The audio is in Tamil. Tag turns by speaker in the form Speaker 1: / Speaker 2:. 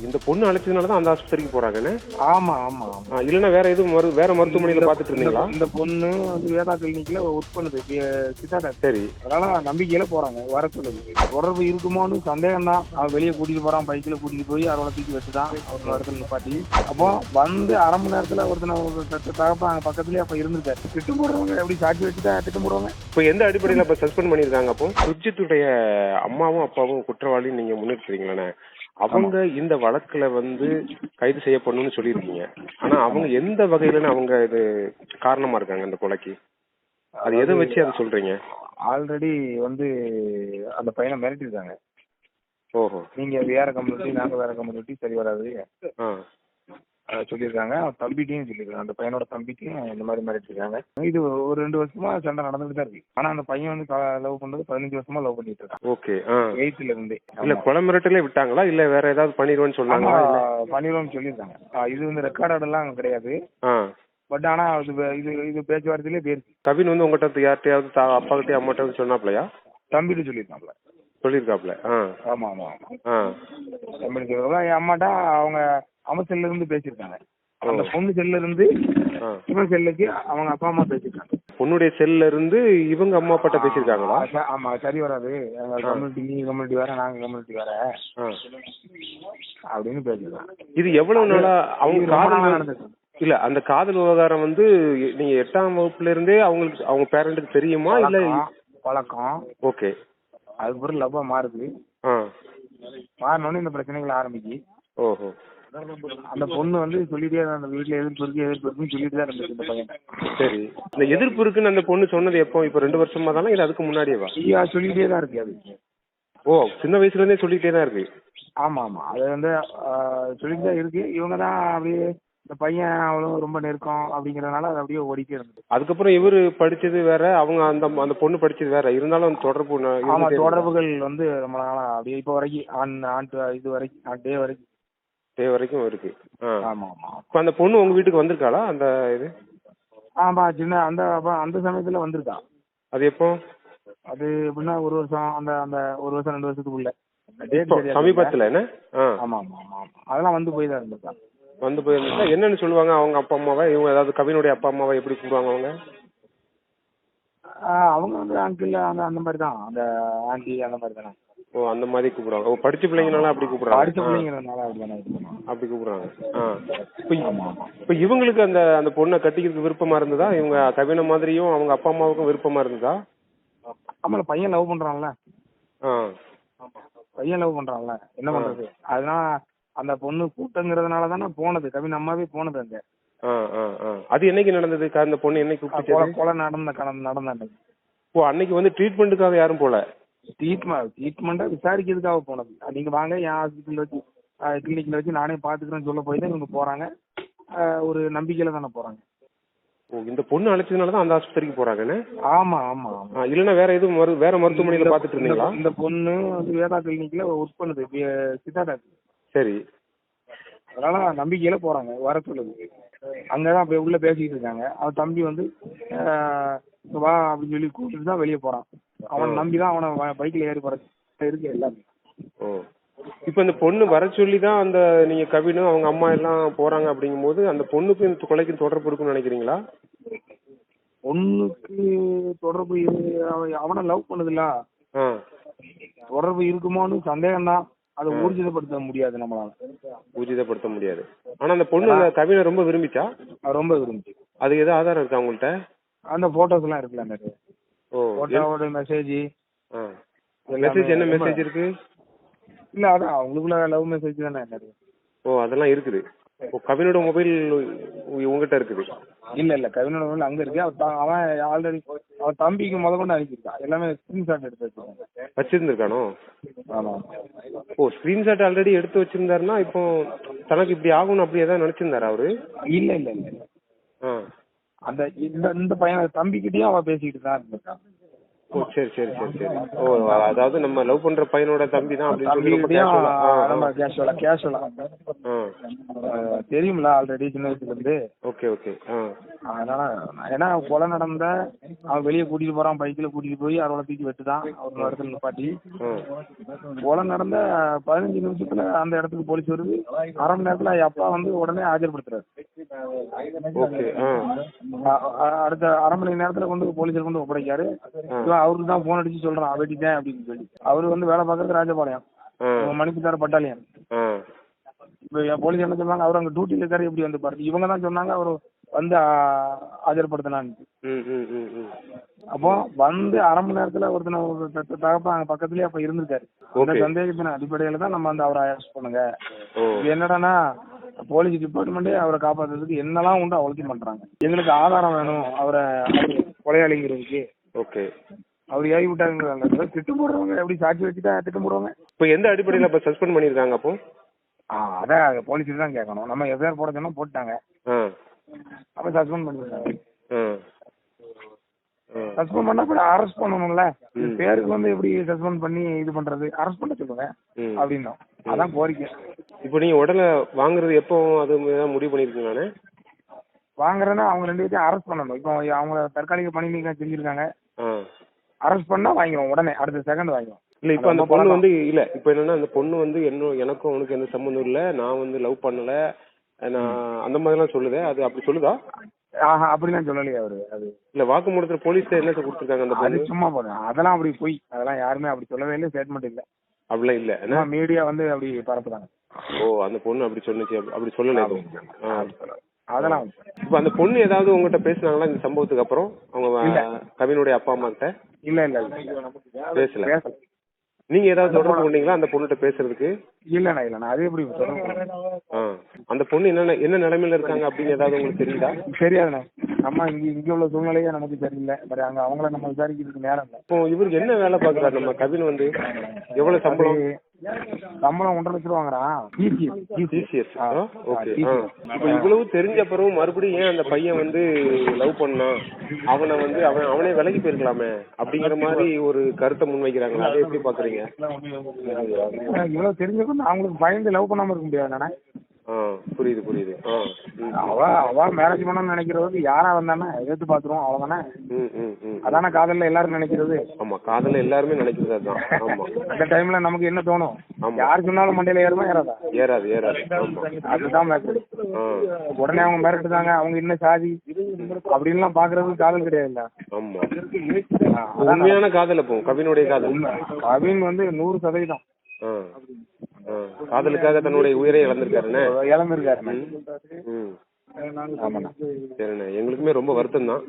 Speaker 1: இந்த பொண்ணு அழைச்சதுனால தான் அந்த ஆஸ்பத்திரிக்கு போறாங்கன்னு.
Speaker 2: ஆமா ஆமா ஆமா.
Speaker 1: இல்லைன்னா வேற எதுவும் வேற மருத்துவமனையில பாத்துட்டு இருந்தீங்களா?
Speaker 2: இந்த பொண்ணு வந்து வேதா கிளினிக்ல ஒர்க் பண்ணுது, சித்தா டாக்டர்.
Speaker 1: சரி.
Speaker 2: அதனால நம்பிக்கையில போறாங்க, வர சொல்லுது. தொடர்பு இருக்குமோன்னு சந்தேகம் தான். அவன் வெளியே கூட்டிட்டு போறான், பைக்கில் கூட்டிட்டு போய் அவளை தூக்கி வச்சுதான் ஒரு இடத்துல நிப்பாட்டி. அப்போ வந்து அரை மணி நேரத்துல ஒருத்தனை தகப்ப அங்க பக்கத்துலயே அப்ப இருந்திருக்காரு. திட்டம் போடுறவங்க எப்படி சாட்சி வச்சுதான் திட்டம் போடுவாங்க.
Speaker 1: இப்போ எந்த அடிப்படையில இப்ப சஸ்பெண்ட் பண்ணிருக்காங்க? அப்போ சுர்ஜித்துடைய அம்மாவும் அப்பாவும் குற்றவாளின்னு நீங்க முன்னிறுத்துறீங்களே, அவங்க இந்த வழக்குல வந்து கைது செய்யப்படணும்னு சொல்லியிருக்கீங்க. ஆனா அவங்க எந்த வகையில அவங்க இது காரணமா இருக்காங்க இந்த கொலைக்கு? அது எதை வச்சு அதை சொல்றீங்க?
Speaker 2: ஆல்ரெடி வந்து அந்த பையனை மிரட்டிருக்காங்க.
Speaker 1: ஓஹோ.
Speaker 2: நீங்க வேற கம்யூனிட்டி, நாங்க வேற கம்யூனிட்டி, சரி வராது சொல்லியிருக்காங்க. அவன் தம்பிட்டையும் சொல்லியிருக்காங்க, அந்த பையனோட தம்பிட்டையும் இந்த மாதிரி மிரட்டிருக்காங்க. இது ஒரு 2 வருஷமா சண்டை நடந்துட்டு தான் இருக்கு. ஆனா அந்த பையன் வந்து லவ் பண்றது 15 வருஷமா லவ் பண்ணிட்டு இருக்கான்.
Speaker 1: ஓகே.
Speaker 2: 8th இருந்தே.
Speaker 1: இல்ல கொலை மிரட்டலே விட்டாங்களா இல்ல வேற ஏதாவது பண்ணிடுவேன்னு சொன்னாங்களா?
Speaker 2: பண்ணிடுவோம்னு சொல்லியிருக்காங்க. இது வந்து ரெக்கார்ட் எல்லாம் கிடையாது. பட் ஆனா இது பேச்சுவார்த்தையிலே போயிருச்சு.
Speaker 1: கவின் வந்து உங்ககிட்ட யார்கிட்டயாவது அப்பா கிட்டே அம்மாட்ட சொன்னாப்லையா?
Speaker 2: தம்பிட்டு சொல்லியிருக்காப்ல.
Speaker 1: சொல்லியிருக்காப்ல.
Speaker 2: ஆமா ஆமா ஆமா. தம்பிட்டு சொல்லிருக்கா. என் அம்மாட்டா அவங்க அவன் செல்ல இருந்து பேசியிருக்காங்க. அந்த பொண்ணு செல்ல இருந்து இவன் செல்லுக்கு அவங்க அப்பா அம்மா பேசியிருக்காங்க.
Speaker 1: பொண்ணுடைய செல்ல இருந்து இவங்க அம்மா அப்பாட்ட பேசியிருக்காங்களா?
Speaker 2: ஆமா, சரி வராது, எங்க கம்யூனிட்டி, நீங்க கம்யூனிட்டி வேற, நாங்க கம்யூனிட்டி வேற அப்படின்னு பேசியிருக்காங்க. இது எவ்வளவு நாளா அவங்க காதல் நடந்தது?
Speaker 1: இல்ல அந்த காதல் விவகாரம் வந்து நீங்க 8ஆம் வகுப்புல இருந்தே அவங்க பேரண்ட்டுக்கு தெரியுமா இல்ல?
Speaker 2: பழக்கம்.
Speaker 1: ஓகே.
Speaker 2: அதுக்கப்புறம் லவ்வா மாறுது. மாறினோடனே இந்த பிரச்சனைகள் ஆரம்பிச்சு.
Speaker 1: ஓஹோ.
Speaker 2: அந்த பொண்ணு வந்து சொல்லிட்டே தான், அந்த வீட்டுல எதிர்ப்பு இருக்குன்னு சொல்லிட்டு தான் இருந்துச்சு இந்த பையன்.
Speaker 1: சரி. இந்த எதிர்ப்பு இருக்குன்னு அந்த பொண்ணு சொன்னது எப்போ? இப்ப 2 வருஷமா தானே இல்ல அதுக்கு முன்னாடியேவா?
Speaker 2: சொல்லிட்டே தான் இருக்கு அது.
Speaker 1: ஓ, சின்ன வயசுல இருந்தே சொல்லிட்டே தான் இருக்கு.
Speaker 2: ஆமா ஆமா, அது வந்து சொல்லிட்டு தான் இருக்கு. இவங்க தான் அப்படியே இந்த பையன் அவளும் ரொம்ப நெருக்கம் அப்படிங்கறதுனால அது அப்படியே ஓடிட்டே இருந்தது.
Speaker 1: அதுக்கப்புறம் இவரு படிச்சது வேற, அவங்க அந்த பொண்ணு படிச்சது வேற, இருந்தாலும் தொடர்பு.
Speaker 2: ஆமா, தொடர்புகள் வந்து ரொம்ப நாளா அப்படியே இப்போ வரைக்கும் இது வரைக்கும் டே வரைக்கும்
Speaker 1: இருக்கு.
Speaker 2: ஆமா ஆமா.
Speaker 1: இப்ப அந்த பொண்ணு உங்க வீட்டுக்கு வந்திருக்காளா? அந்த இது
Speaker 2: ஆமா, சின்ன அந்த சமயத்துல வந்திருக்கா.
Speaker 1: அது எப்போ?
Speaker 2: அது எப்படின்னா 1 வருஷம், அந்த 1 வருஷம் 2 வருஷத்துக்குள்ள
Speaker 1: சமீபத்துல என்ன?
Speaker 2: ஆமா ஆமா ஆமா, அதெல்லாம் வந்து போய் தான் இருந்திருக்கா.
Speaker 1: வந்து போயிருந்தா என்னன்னு சொல்லுவாங்க அவங்க அப்பா அம்மாவை? இவங்க ஏதாவது கவினுடைய அப்பா அம்மாவை எப்படி கூப்பிடுவாங்க அவங்க?
Speaker 2: அவங்க வந்து அங்கிள் அந்த மாதிரி தான், அந்த ஆண்டி அந்த மாதிரி தானே.
Speaker 1: ஓ, அந்த மாதிரி கூப்பிடுவாங்க. ஓ, படிச்ச பிள்ளைங்கனால அப்படி கூப்பிடுறாங்க.
Speaker 2: படிச்ச பிள்ளைங்கனால
Speaker 1: அப்படி கூப்பிடுறாங்க. இப்ப இவங்களுக்கு அந்த பொண்ணை கட்டிக்கிறதுக்கு விருப்பமா இருந்ததா? இவங்க கவின மாதிரியும் அவங்க அப்பா அம்மாவுக்கும் விருப்பமா இருந்ததா?
Speaker 2: ஆமால, பையன் லவ் பண்றான்ல. பையன் லவ் பண்றான்ல, என்ன பண்றது? அதனால அந்த பொண்ணு கூட்டங்கிறதுனால தானே போனது, கவின் அம்மாவே போனது அங்க.
Speaker 1: அது என்னைக்கு நடந்தது? அந்த பொண்ணு என்னைக்கு கூப்பிட்டு?
Speaker 2: கொலை நடந்த.
Speaker 1: ஓ, அன்னைக்கு வந்து ட்ரீட்மெண்ட்டுக்காக யாரும் போல?
Speaker 2: ட்ரீட்மெண்டா விசாரிக்கிறதுக்காக போனது. நீங்க வாங்க என் ஹாஸ்பிட்டல் வச்சு, கிளினிக்ல வச்சு நானே பாத்துக்கிறேன்னு சொல்ல போய் தான் இவங்க போறாங்க. ஒரு நம்பிக்கையில தானே போறாங்க.
Speaker 1: ஓ, இந்த பொண்ணு அழைச்சதுனாலதான் அந்த ஆஸ்பத்திரிக்கு போறாங்கன்னு.
Speaker 2: ஆமா ஆமா.
Speaker 1: இல்லன்னா வேற எதுவும் வேற மருத்துவமனையில பாத்துட்டு இருந்தீங்களா?
Speaker 2: இந்த பொண்ணு வந்து வேதா கிளினிக்ல ஒர்க் பண்ணுது, சித்தா டாக்டர்.
Speaker 1: சரி.
Speaker 2: அதனால நம்பிக்கையில போறாங்க, வர சொல்லுது. அங்கதான் அப்படியே உள்ள பேசிட்டு இருக்காங்க. அவன் தம்பி வந்து வா அப்படின்னு சொல்லி கூப்பிட்டு தான் வெளியே போறான். அவன் நம்பிதான் அவனை பைக்ல ஏறி போற இருக்கு எல்லாமே.
Speaker 1: ஓ, இப்ப இந்த பொண்ணு வர சொல்லிதான் அந்த நீங்க கவினும் அவங்க அம்மா எல்லாம் போறாங்க அப்படிங்கும் போது அந்த பொண்ணுக்கு இந்த கொலைக்கு தொடர்பு இருக்குன்னு நினைக்கிறீங்களா?
Speaker 2: பொண்ணுக்கு தொடர்பு அவனை லவ் பண்ணுதுல, தொடர்பு இருக்குமோன்னு சந்தேகம் தான். அதை ஊர்ஜிதப்படுத்த முடியாது நம்மளால. ஊர்ஜிதப்படுத்த முடியாது.
Speaker 1: ஆனா அந்த பொண்ணு கவினை ரொம்ப விரும்பிச்சா?
Speaker 2: ரொம்ப விரும்பிச்சு.
Speaker 1: அது எதாவது ஆதாரம் இருக்கா உங்கள்கிட்ட?
Speaker 2: அந்த போட்டோஸ் எல்லாம் இருக்குல்ல நிறைய. போட்டோவோட மெசேஜ்
Speaker 1: என்ன மெசேஜ் இருக்கு?
Speaker 2: இல்ல அதான் அவங்களுக்குள்ள லவ் மெசேஜ் தானே நிறைய.
Speaker 1: ஓ, அதெல்லாம் இருக்குது. கவினோட மொபைல் உங்ககிட்ட இருக்குது? இல்ல
Speaker 2: கவினோட மொபைல் அங்க இருக்கு. அவன் ஆல்ரெடி அவன் தம்பிக்கு கொண்டு அனுப்பியிருக்கான். எல்லாமே ஸ்கிரீன்ஷாட் எடுத்து
Speaker 1: வச்சிருந்திருக்கானோ?
Speaker 2: ஆமா.
Speaker 1: ஓ, ஸ்கிரீன்ஷாட் ஆல்ரெடி எடுத்து வச்சிருந்தாருன்னா இப்போ தனக்கு இப்படி ஆகும்னு அப்படி ஏதாவது நினைச்சிருந்தாரு அவரு?
Speaker 2: இல்ல அந்த இந்த பையன் தம்பிக்கிட்டயும் அவன் பேசிக்கிட்டு தான் இருந்திருக்கான்.
Speaker 1: ஓ சரி சரி சரி சரி. ஓ அதாவது நம்ம லவ் பண்ற பையனோட தம்பி தான் அப்படின்னு சொல்லி ரொம்ப
Speaker 2: தம்பிகிட்டயும்
Speaker 1: கேஷுவலா.
Speaker 2: நம்ம கேஷுவலா தெரியும்ல ஆல்ரெடி சின்ன வயசுல இருந்து.
Speaker 1: Okay okay.
Speaker 2: அதனால ஏன்னா கொலை நடந்த அவன் வெளியே கூட்டிட்டு போறான், பைக்ல கூட்டிட்டு போய் அவரோட தூக்கி வெட்டுதான் ஒரு இடத்துல நிப்பாட்டி. கொலை நடந்த 15 நிமிஷத்துல அந்த இடத்துக்கு போலீஸ் வருது. அரை மணி நேரத்துல அப்பா வந்து உடனே ஆஜர்படுத்துறாரு.
Speaker 1: ஓகே.
Speaker 2: அடுத்த அரை மணி நேரத்துல கொண்டு போலீஸர் கொண்டு ஒப்படைக்காரு. அவருக்கு தான் போன் அடிச்சு சொல்றான் வெட்டிட்டேன் அப்படின்னு சொல்லி. அவரு வந்து வேலை பார்க்கறது ராஜபாளையம் மணிப்புத்தார் பட்டாலியன். இப்ப போலீஸ் என்ன சொன்னாங்க, அவர் அங்க டியூட்டில இருக்காரு எப்படி வந்து பாருங்க. இவங்க தான் சொன்னாங்க அவர் வந்து ஆஜர்படுத்தினான்னு. அப்போ வந்து அரை மணி நேரத்துல ஒருத்தன தகப்ப அங்க பக்கத்துலயே அப்ப இருந்திருக்காரு. அந்த சந்தேகத்தின் அடிப்படையில தான் நம்ம வந்து அவரை அரெஸ்ட் பண்ணுங்க. என்னடானா போலீஸ் டிபார்ட்மெண்டே அவரை காப்பாத்துறதுக்கு என்னெல்லாம் உண்டு அவ்வளோத்தையும் பண்றாங்க. எங்களுக்கு ஆதாரம் வேணும் அவரை கொலையாளிங்கிறதுக்கு.
Speaker 1: ஓகே.
Speaker 2: அவர் ஏறி விட்டாங்க. திட்டம் போடுறவங்க எப்படி சாட்சி வச்சுட்டா திட்டம் போடுவாங்க.
Speaker 1: இப்போ எந்த அடிப்படையில் அப்போ சஸ்பெண்ட் பண்ணியிருக்காங்க அப்போ?
Speaker 2: அதான் போலீஸுக்கு தான் கேட்கணும். நம்ம எஃப்ஐஆர் போட சொன்னா போட்டாங்க. அப்ப சஸ்பெண்ட் பண்ணிருக்காங்க. சஸ்பெண்ட் பண்ணா கூட அரெஸ்ட் பண்ணணும்ல. பேருக்கு வந்து எப்படி சஸ்பெண்ட் பண்ணி இது பண்றது? அரெஸ்ட் பண்ண சொல்லுங்க அப்படின்னா அதான் கோரிக்கை.
Speaker 1: இப்போ நீங்க உடனே வாங்குறது எப்போ அது முடிவு பண்ணிருக்கீங்களானே?
Speaker 2: வாங்குறதுன்னா அவங்க 2 பேரையும் அரெஸ்ட் பண்ணணும். இப்போ அவங்க தற்காலிக பணி நீக்கம் செஞ்சிருக்காங்க. அரெஸ்ட் பண்ணா வாங்கிடும் உடனே அடுத்த செகண்ட் வாங்கிடும்.
Speaker 1: இல்ல இப்ப அந்த பொண்ணு வந்து இல்ல இப்ப என்னன்னா அந்த பொண்ணு வந்து எனக்கும் அவனுக்கு எந்த சம்பந்தம் இல்ல, நான் வந்து லவ் பண்ணல, நான் அந்த மாதிரி எல்லாம் சொல்லுதே, அது அப்படி சொல்லுதா?
Speaker 2: அப்படிலாம் சொல்லலையே அவரு. அது
Speaker 1: இல்ல வாக்குமூலத்துல போலீஸ் என்ன கொடுத்துருக்காங்க அந்த பொண்ணு?
Speaker 2: சும்மா போதும். அதெல்லாம் அப்படி போய் அதெல்லாம் யாருமே அப்படி சொல்லவே இல்லை. ஸ்டேட்மெண்ட் இல்ல
Speaker 1: அப்படிலாம் இல்ல.
Speaker 2: மீடியா வந்து அப்படி பரப்புறாங்க.
Speaker 1: ஓ அந்த பொண்ணு அப்படி சொன்னுச்சு, அப்படி சொல்லல.
Speaker 2: அதெல்லாம்
Speaker 1: இப்ப அந்த பொண்ணு ஏதாவது உங்ககிட்ட பேசினாங்களா இந்த சம்பவத்துக்கு அப்புறம்? அவங்க கவினுடைய அப்பா அம்மா கிட்ட
Speaker 2: இல்ல
Speaker 1: பேசல. நீங்க ஏதாவது தொடர்பு கொண்டீங்களா அந்த பொண்ணுகிட்ட பேசுறதுக்கு?
Speaker 2: இல்லண்ணா அது எப்படி
Speaker 1: அந்த பொண்ணு என்ன நிலைமையில இருக்காங்க அப்படின்னு ஏதாவது உங்களுக்கு தெரியுதா?
Speaker 2: தெரியாதுண்ணா. நம்ம இங்க உள்ள சூழ்நிலையே நமக்கு தெரியல. அங்க அவங்கள நம்ம விசாரிக்கிறதுக்கு நேரம் இல்லை.
Speaker 1: இப்போ இவருக்கு என்ன வேலை பாக்குறாரு நம்ம கவின் வந்து? எவ்வளவு சம்பளம்
Speaker 2: 1.5 லட்சம் வாங்குறான்.
Speaker 1: இப்போ இவ்வளவு தெரிஞ்ச பிறகு மறுபடியும் ஏன் அந்த பையன் வந்து லவ் பண்ணான், அவனை வந்து அவனே விலகி போயிருக்கலாமே அப்படிங்கிற மாதிரி ஒரு கருத்தை முன்வைக்கிறாங்களா? அதை எப்படி பாக்குறீங்க?
Speaker 2: இவ்வளவு தெரிஞ்சப்ப அவங்களுக்கு பயந்து லவ் பண்ணாம இருக்க முடியாது.
Speaker 1: புரியுது.
Speaker 2: அவ மேரேஜ் பண்ணணும்னு நினைக்கிறது யாரா வந்தானே எதிர்த்து பாத்துருவோம் அவ்வளவுதானே. அதான காதல்ல எல்லாரும் நினைக்கிறது.
Speaker 1: ஆமா காதல்ல எல்லாருமே நினைக்கிறது அதுதான். ஆமா
Speaker 2: அந்த டைம்ல நமக்கு என்ன தோணும்? யார் சொன்னாலும் மண்டையில ஏறுமா ஏறாதா?
Speaker 1: ஏறாது.
Speaker 2: அதுதான் உடனே அவங்க மிரட்டுதாங்க, அவங்க என்ன சாதி அப்படின்லாம் பாக்குறது காதல் கிடையாது.
Speaker 1: ஆமா உண்மையான காதல். அப்போ கவினுடைய காதல்
Speaker 2: கவின் வந்து 100%.
Speaker 1: காதலுக்காக தன்னுடைய உயிரை இழந்திருக்காருண்ணே.
Speaker 2: சரிண்ணே,
Speaker 1: எங்களுக்குமே ரொம்ப வருத்தம் தான்.